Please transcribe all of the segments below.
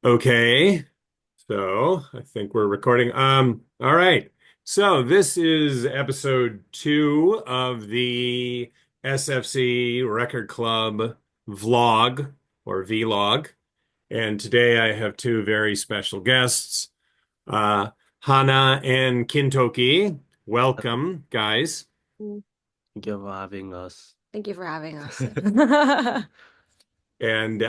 Okay, so I think we're recording. All right. So this is episode two of the SFC Record Club vlog or vlog. And today I have two very special guests, uh, Hana and Kintoki. Welcome, guys. Mm. Thank you for having us. Thank you for having us. And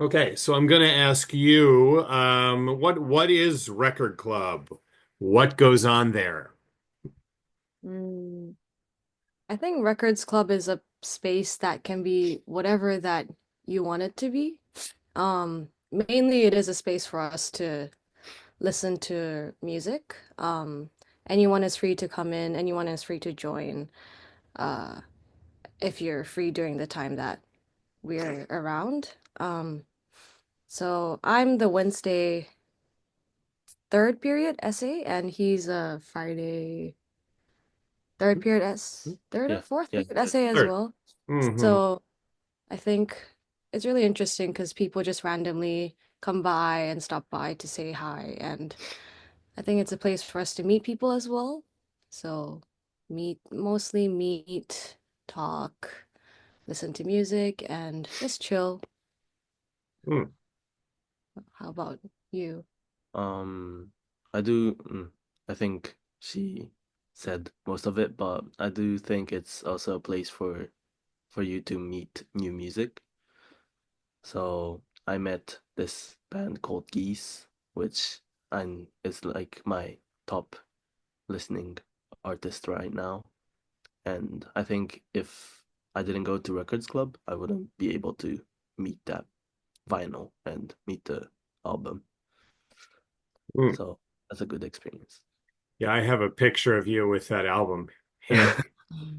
okay, so I'm going to ask you, what is Record Club? What goes on there? Mm, I think Records Club is a space that can be whatever that you want it to be. Mainly it is a space for us to listen to music. Anyone is free to come in, anyone is free to join, uh, if you're free during the time that we're around. So I'm the Wednesday third period essay, and he's a Friday third period third or Yeah, fourth yeah. period essay as Third. well. Hmm. So I think it's really interesting because people just randomly come by and stop by to say hi, and I think it's a place for us to meet people as well. So mostly meet, talk, listen to music, and just chill. Hmm. How about you? Um, I do. I think she said most of it, but I do think it's also a place for you to meet new music. So I met this band called Geese, which and is like my top listening artist right now. And I think if I didn't go to Records Club, I wouldn't be able to meet that vinyl and meet the album. Hmm. So that's a good experience. Yeah, I have a picture of you with that album handy,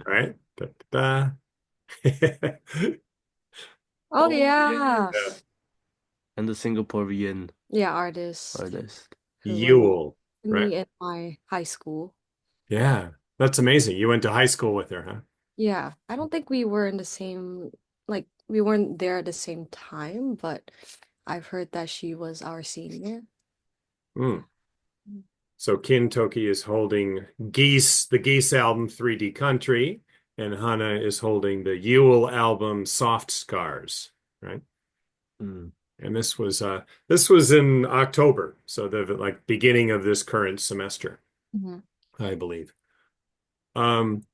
right? Da, da, da. Oh Oh yeah. Yeah. yes. And the Singaporean Yeah, artist artist. who went with Yule, right? me in my high school. Yeah, that's amazing. You went to high school with her, huh? Yeah, I don't think we were in the same, like, we weren't there at the same time, but I've heard that she was our senior. Hmm. So Kintoki is holding Geese, the Geese album 3D Country, and Hana is holding the Yule album Soft Scars, right? Mm. And this was in October, so the like beginning of this current semester, Mhm. I believe. Um,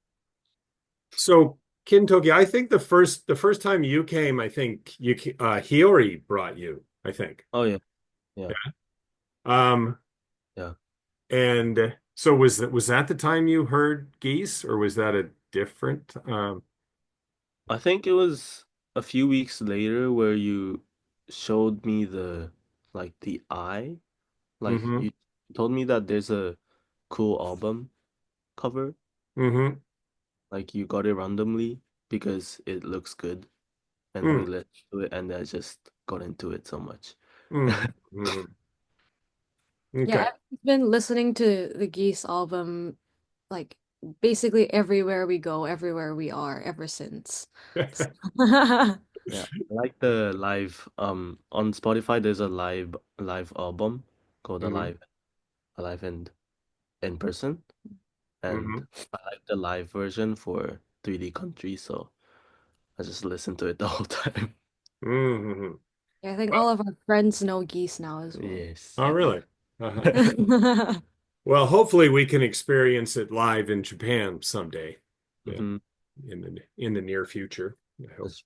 so Kintoki, I think the first time you came, I think Hiyori brought you, I think. Oh yeah, yeah, Yeah. Um, yeah. and so was that the time you heard Geese, or was that a different I think it was a few weeks later where you showed me the eye. Like hmm you told me that there's a cool album cover. hmm Like you got it randomly because it looks good. And we mm, listened to it and I just got into it so much. hmm Yeah, Okay. I've been listening to the Geese album, like, basically everywhere we go, everywhere we are, ever since. Yeah, I like the live on Spotify there's a live album called hmm Alive and in person, and hmm I like the live version for 3D Country, so I just listen to it the whole time. hmm Yeah, I think Well, all of our friends know Geese now as well. Yes. oh, really? Uh-huh. Well, hopefully we can experience it live in Japan someday. Yeah, hmm in the near future, I hope. That's,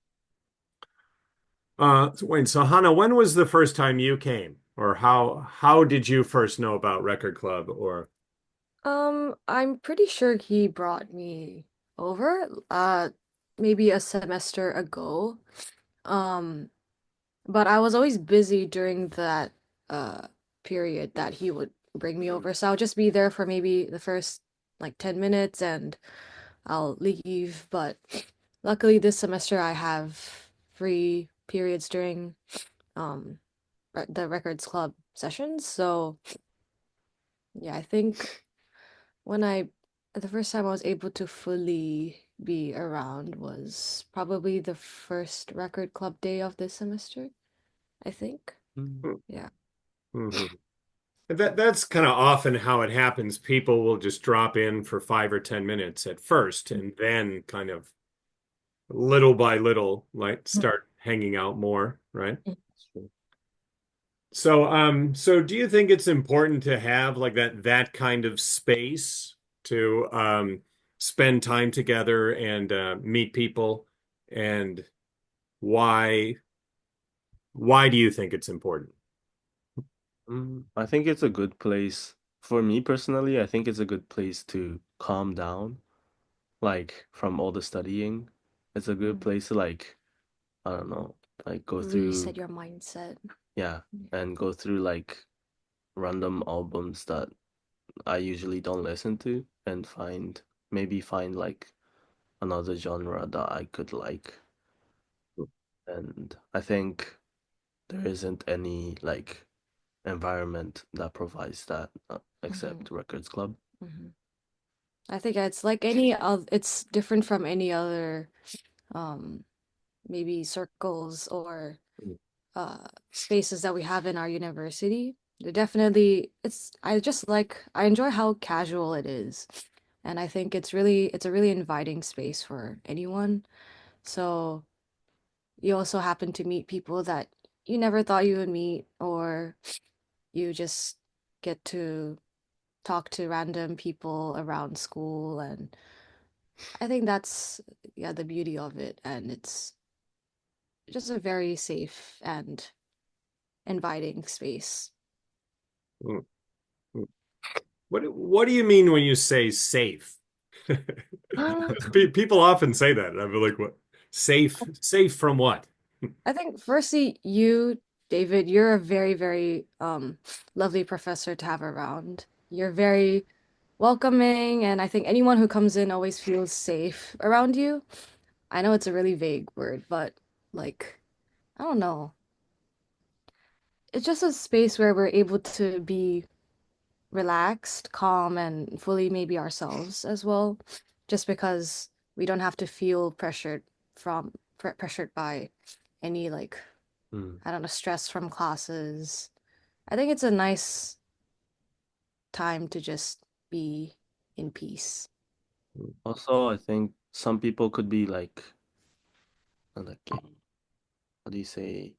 So wait, so Hannah, when was the first time you came? Or how did you first know about Record Club? Or I'm pretty sure he brought me over, maybe a semester ago. Um, but I was always busy during that uh period that he would bring me over. So I'll just be there for maybe the first like 10 minutes and I'll leave. But luckily this semester I have free periods during um the records club sessions. So yeah, I think when I the first time I was able to fully be around was probably the first record club day of this semester, I think. Mm. Yeah. Mhm. That's kind of often how it happens. People will just drop in for 5 or 10 minutes at first, and then kind of little by little, like start hanging out more, right? Sure. So do you think it's important to have like that kind of space to spend time together and meet people? And why why do you think it's important? I think it's a good place. For me personally, I think it's a good place to calm down, like from all the studying. It's a good Mm. place to like, I don't know, like go Reset through, your mindset. yeah, and go through like random albums that I usually don't listen to and find like another genre that I could like. And I think there isn't any like environment that provides that Hmm. except Records Club. Hmm. I think it's like any other, it's different from any other, um, maybe circles or spaces that we have in our university. They're definitely, I enjoy how casual it is. And I think it's a really inviting space for anyone. So you also happen to meet people that you never thought you would meet, or you just get to talk to random people around school. And I think that's, yeah, the beauty of it. And it's just a very safe and inviting space. Mm, mm. What do you mean when you say safe? People often say that, and I'm like, what? Safe from what? I think firstly, you, David, you're a very, very lovely professor to have around. You're very welcoming, and I think anyone who comes in always feels safe around you. I know it's a really vague word, but like, I don't know. It's just a space where we're able to be relaxed, calm, and fully maybe ourselves as well, just because we don't have to feel pressured by any like, Mm. I don't know, stress from classes. I think it's a nice time to just be in peace. Also, I think some people could be like, how do you say,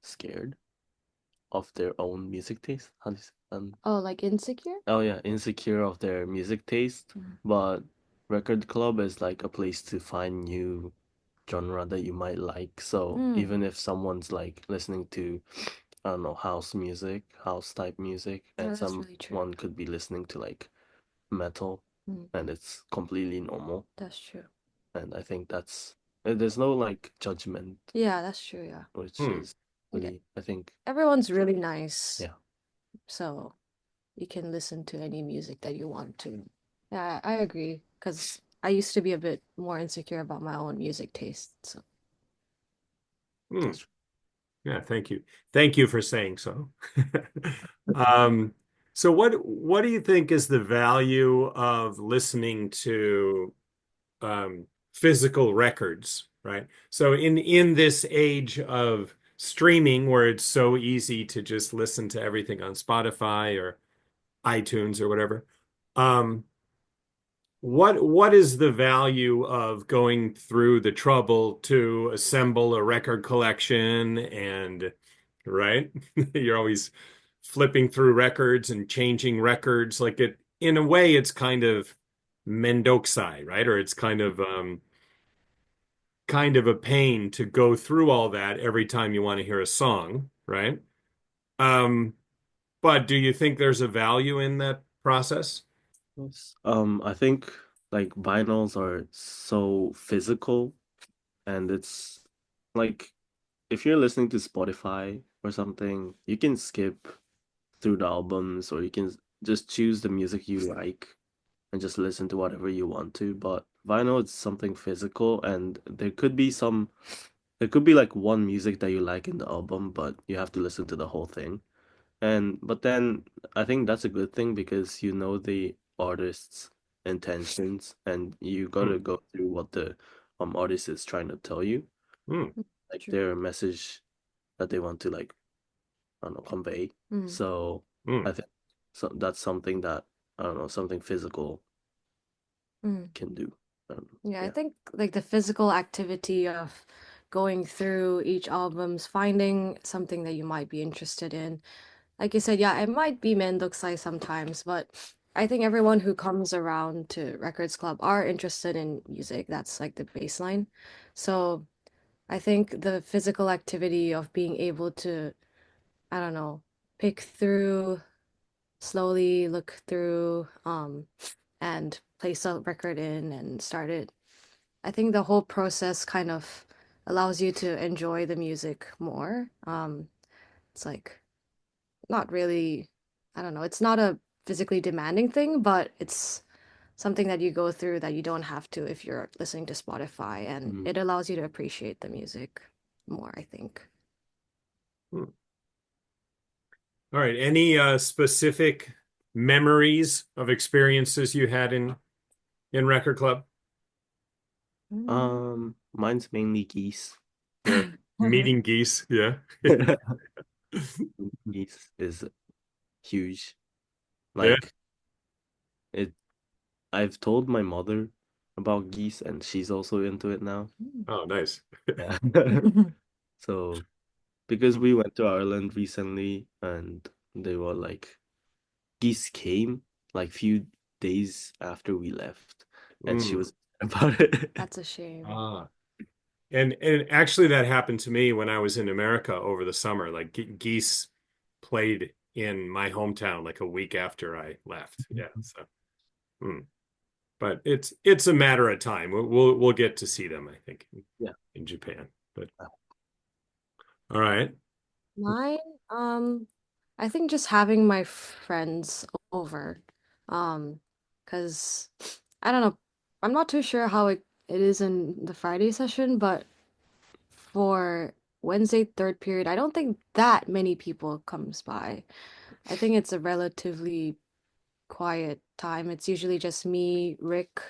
scared of their own music taste? How do you say, Oh, like insecure? oh yeah, insecure of their music taste. Mm. But Record Club is like a place to find new genre that you might like. So Mm, even if someone's like listening to, I don't know, house music, house type music, no, and that's really true. someone could be listening to like metal, Mm, and it's completely normal. that's true. And I think there's no like judgment, Yeah, that's true. Yeah. which Hmm. is Yeah. really, I think, Everyone's really nice, yeah. so you can listen to any music that you want to. Yeah, I agree. Because I used to be a bit more insecure about my own music taste. So, Hmm. That's Yeah, thank you. Thank you for saying so. Um, so what do you think is the value of listening to physical records, right? So in this age of streaming where it's so easy to just listen to everything on Spotify or iTunes or whatever, um, what is the value of going through the trouble to assemble a record collection and right? You're always flipping through records and changing records. Like it, in a way, it's kind of Mendoxai, right? Or it's kind of a pain to go through all that every time you want to hear a song, right? Um, but do you think there's a value in that process? yes. I think like vinyls are so physical, and it's like if you're listening to Spotify or something, you can skip through the albums, or you can just choose the music you like and just listen to whatever you want to. But vinyl is something physical, and there could be like one music that you like in the album, but you have to listen to the whole thing. But then I think that's a good thing because you know the artist's intentions, and you gotta Hmm. go through what the artist is trying to tell you, Hmm. mm, like true. their message. that they want to like, I don't know, convey. Mm. So I Mm. think that's something that, I don't know, something physical Mm. can do. Yeah, I Yeah. think like the physical activity of going through each albums, finding something that you might be interested in. Like you said, yeah, it might be mendokusai sometimes, but I think everyone who comes around to Records Club are interested in music. That's like the baseline. So I think the physical activity of being able to, I don't know, pick through, slowly look through, and place a record in and start it. I think the whole process kind of allows you to enjoy the music more. It's like not really, I don't know, it's not a physically demanding thing, but it's something that you go through that you don't have to if you're listening to Spotify, and Mm. it allows you to appreciate the music more, I think. Mm. All right. Any specific memories of experiences you had in Record Club? Mm. Mine's mainly geese. Yeah. Meeting geese, yeah. Geese is huge. Yeah. Like it I've told my mother about geese and she's also into it now. Oh, nice. Yeah. So because we went to Ireland recently and they were like geese came like few days after we left and she Mm. was about it. That's a shame. Ah. And actually that happened to me when I was in America over the summer. Like geese played in my hometown like a week after I left. Yeah. So, mm. But it's a matter of time. We'll get to see them, I think, Yeah. in Japan. But all right. Mine, I think just having my friends over, um, because I don't know, I'm not too sure how it is in the Friday session, but for Wednesday third period, I don't think that many people comes by. I think it's a relatively quiet time. It's usually just me, Rick,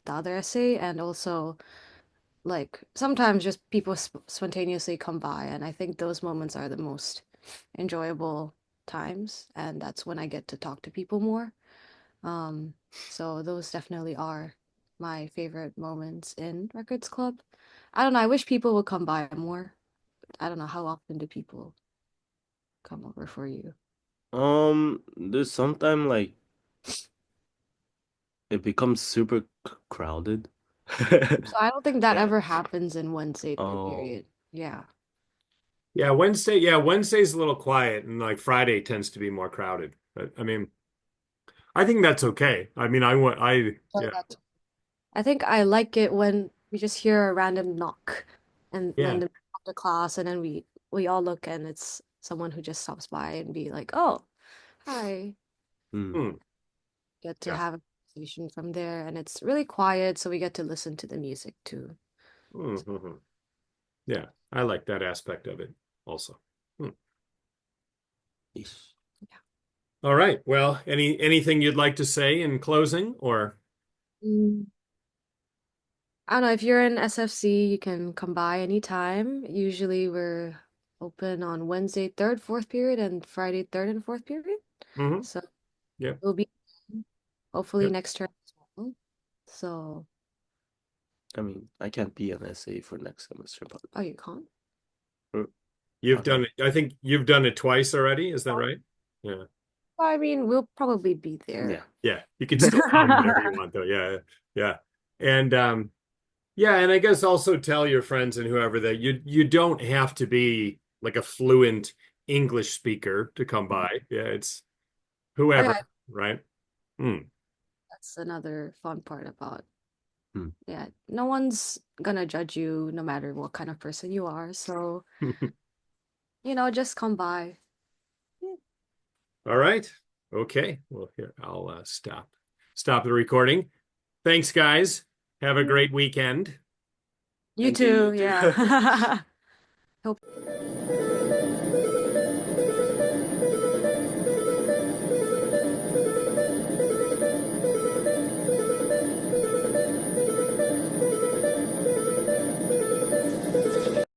the other essay, and also like sometimes just people spontaneously come by, and I think those moments are the most enjoyable times, and that's when I get to talk to people more. Um, so those definitely are my favorite moments in Records Club. I don't know, I wish people would come by more. I don't know how often do people come over for you. There's sometime like it becomes super crowded. So I don't think that Yeah. ever happens in Wednesday third Oh. period. Yeah. Yeah, Wednesday. Yeah, Wednesday's a little quiet, and like Friday tends to be more crowded. But I mean, I think that's okay. I mean, So yeah, that's I think I like it when we just hear a random knock and then yeah. the class, and then we all look and it's someone who just stops by and be like, "Oh, hi." Hmm. Hmm. Get to Yeah. have a conversation from there, and it's really quiet, so we get to listen to the music too. Hmm. Yeah, I like that aspect of it also. Hmm. Yeesh. Yeah. All right. Well, anything you'd like to say in closing, or Mm. I don't know, if you're in SFC, you can come by anytime. Usually we're open on Wednesday third, fourth period, and Friday third and fourth period. hmm So yeah, we'll be hopefully yep. next term as well. So, I mean, I can't be an essay for next semester, but oh, you can't? You've okay. done it. I think you've done it twice already. Is that right? Yeah. I mean, we'll probably be there. Yeah. Yeah. You could still come whenever you want, though. Yeah. Yeah. And yeah, and I guess also tell your friends and whoever that you don't have to be like a fluent English speaker to come by. Yeah, it's Oh whoever, yeah, right? Mm. that's another fun part about. Hmm. Yeah, no one's gonna judge you no matter what kind of person you are. So, just come by. Yeah. All right. Okay. Well, here I'll stop the recording. Thanks, guys. Have a great weekend. You Thank you, you too, too. yeah. Hope